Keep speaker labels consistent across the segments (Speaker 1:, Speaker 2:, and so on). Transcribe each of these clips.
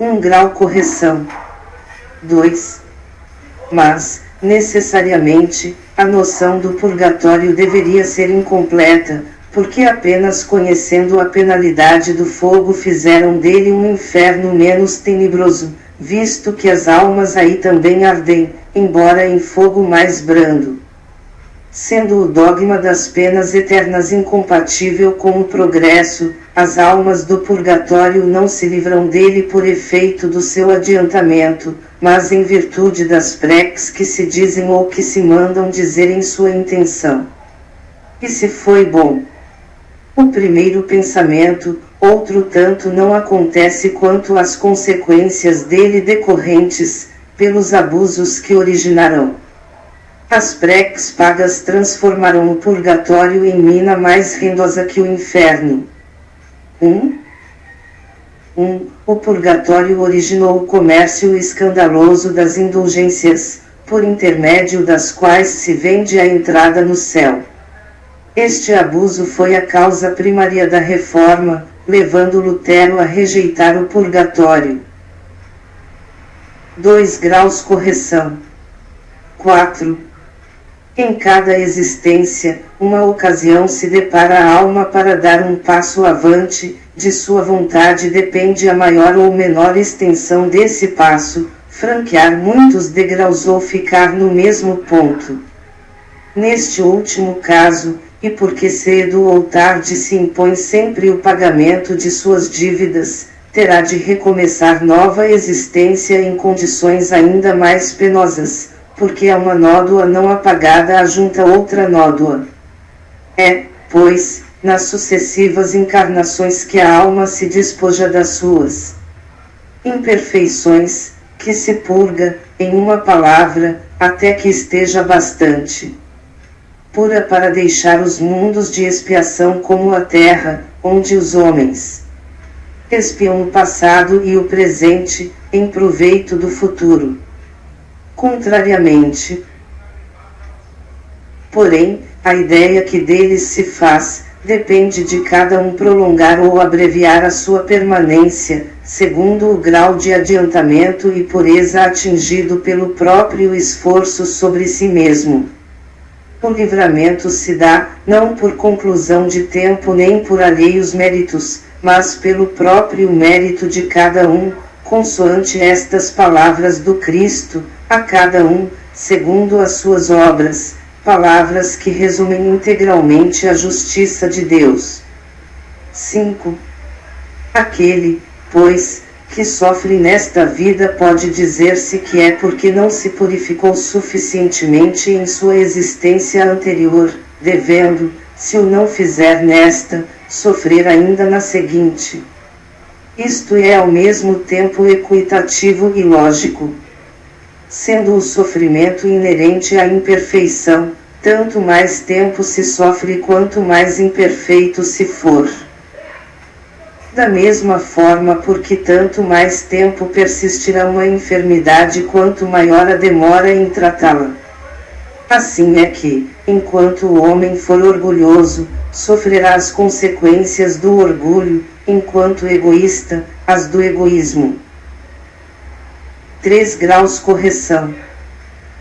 Speaker 1: 1 grau correção. 2. Mas, necessariamente, a noção do purgatório deveria ser incompleta, porque apenas conhecendo a penalidade do fogo fizeram dele um inferno menos tenebroso, visto que as almas aí também ardem, embora em fogo mais brando. Sendo o dogma das penas eternas incompatível com o progresso, as almas do purgatório não se livram dele por efeito do seu adiantamento, mas em virtude das preces que se dizem ou que se mandam dizer em sua intenção. E se foi bom? O primeiro pensamento, outro tanto não acontece quanto às consequências dele decorrentes, pelos abusos que originarão. As preces pagas transformarão o purgatório em mina mais rendosa que o inferno. 1. O purgatório originou o comércio escandaloso das indulgências, por intermédio das quais se vende a entrada no céu. Este abuso foi a causa primária da reforma, levando Lutero a rejeitar o purgatório. 2 graus correção. 4. Em cada existência, uma ocasião se depara à alma para dar um passo avante, de sua vontade depende a maior ou menor extensão desse passo, franquear muitos degraus ou ficar no mesmo ponto. Neste último caso, e porque cedo ou tarde se impõe sempre o pagamento de suas dívidas, terá de recomeçar nova existência em condições ainda mais penosas, porque a uma nódoa não apagada ajunta outra nódoa. É, pois, nas sucessivas encarnações que a alma se despoja das suas imperfeições, que se purga, em uma palavra, até que esteja bastante pura para deixar os mundos de expiação como a terra, onde os homens expiam o passado e o presente, em proveito do futuro. Contrariamente, porém, a ideia que deles se faz, depende de cada um prolongar ou abreviar a sua permanência, segundo o grau de adiantamento e pureza atingido pelo próprio esforço sobre si mesmo. O livramento se dá, não por conclusão de tempo nem por alheios méritos, mas pelo próprio mérito de cada um, consoante estas palavras do Cristo, a cada um, segundo as suas obras, palavras que resumem integralmente a justiça de Deus. 5. Aquele, pois, que sofre nesta vida pode dizer-se que é porque não se purificou suficientemente em sua existência anterior, devendo, se o não fizer nesta, sofrer ainda na seguinte. Isto é ao mesmo tempo equitativo e lógico. Sendo o sofrimento inerente à imperfeição, tanto mais tempo se sofre quanto mais imperfeito se for. Da mesma forma, porque tanto mais tempo persistirá uma enfermidade quanto maior a demora em tratá-la. Assim é que, enquanto o homem for orgulhoso, sofrerá as consequências do orgulho, enquanto egoísta, as do egoísmo. 3 graus correção.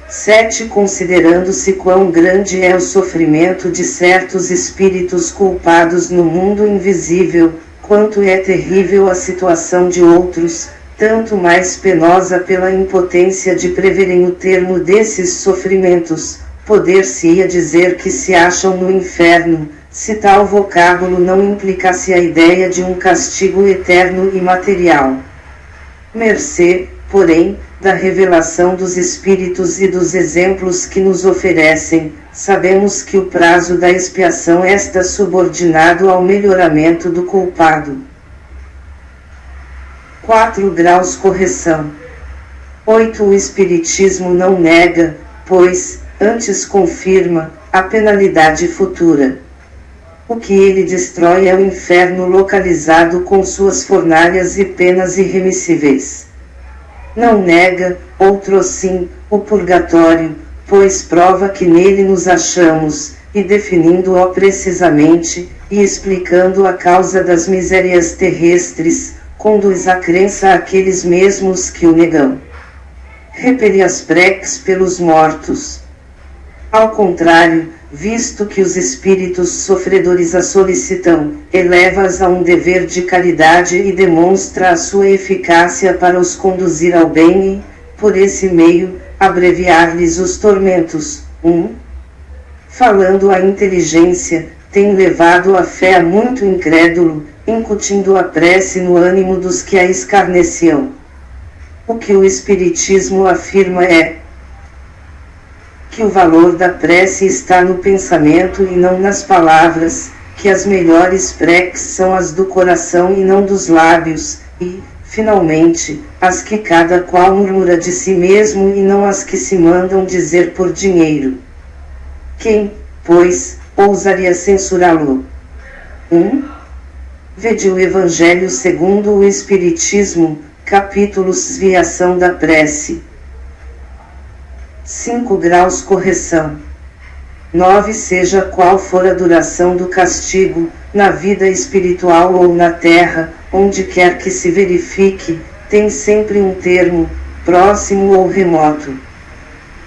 Speaker 1: 7. Considerando-se quão grande é o sofrimento de certos espíritos culpados no mundo invisível, quanto é terrível a situação de outros, tanto mais penosa pela impotência de preverem o termo desses sofrimentos, poder-se-ia dizer que se acham no inferno, se tal vocábulo não implicasse a ideia de um castigo eterno e material. Mercê, porém, da revelação dos Espíritos e dos exemplos que nos oferecem, sabemos que o prazo da expiação está subordinado ao melhoramento do culpado. 4 graus correção. 8. O Espiritismo não nega, pois, antes confirma, a penalidade futura. O que ele destrói é o inferno localizado com suas fornalhas e penas irremissíveis. Não nega, outrossim, o purgatório, pois prova que nele nos achamos, e definindo-o precisamente, e explicando a causa das misérias terrestres, conduz à crença àqueles mesmos que o negam. Repele as preces pelos mortos. Ao contrário, visto que os espíritos sofredores a solicitam, eleva-as a um dever de caridade e demonstra a sua eficácia para os conduzir ao bem e, por esse meio, abreviar-lhes os tormentos. 1. Falando a inteligência, tem levado a fé a muito incrédulo, incutindo a prece no ânimo dos que a escarneciam. O que o Espiritismo afirma é que o valor da prece está no pensamento e não nas palavras, que as melhores preces são as do coração e não dos lábios, e, finalmente, as que cada qual murmura de si mesmo e não as que se mandam dizer por dinheiro. Quem, pois, ousaria censurá-lo? 1. Vede o Evangelho segundo o Espiritismo, capítulos Desviação da prece. 5 graus correção. 9 Seja qual for a duração do castigo, na vida espiritual ou na terra, onde quer que se verifique, tem sempre um termo, próximo ou remoto.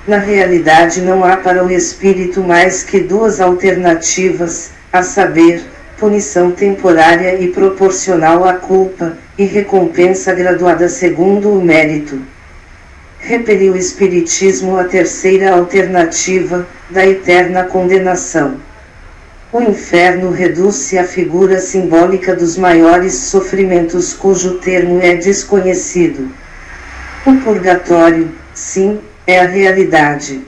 Speaker 1: Na realidade não há para o espírito mais que duas alternativas, a saber, punição temporária e proporcional à culpa, e recompensa graduada segundo o mérito. Repeliu o Espiritismo a terceira alternativa, da eterna condenação. O inferno reduz-se à figura simbólica dos maiores sofrimentos cujo termo é desconhecido. O purgatório, sim, é a realidade.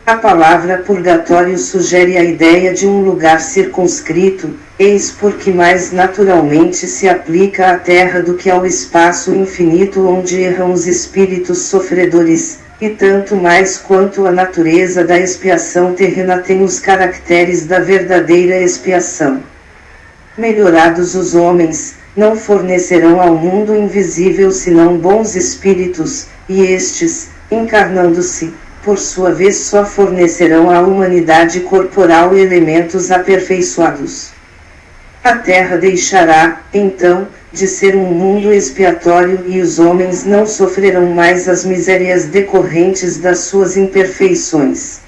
Speaker 1: A palavra purgatório sugere a ideia de um lugar circunscrito, eis porque mais naturalmente se aplica à terra do que ao espaço infinito onde erram os espíritos sofredores, e tanto mais quanto a natureza da expiação terrena tem os caracteres da verdadeira expiação. Melhorados os homens, não fornecerão ao mundo invisível senão bons espíritos, e estes, encarnando-se, por sua vez só fornecerão à humanidade corporal elementos aperfeiçoados. A terra deixará, então, de ser um mundo expiatório e os homens não sofrerão mais as misérias decorrentes das suas imperfeições.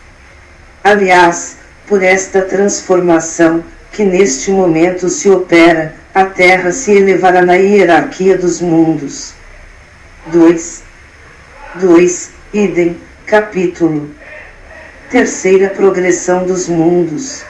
Speaker 1: Aliás, por esta transformação, que neste momento se opera, a terra se elevará na hierarquia dos mundos. 2. Idem, capítulo. Terceira progressão dos mundos.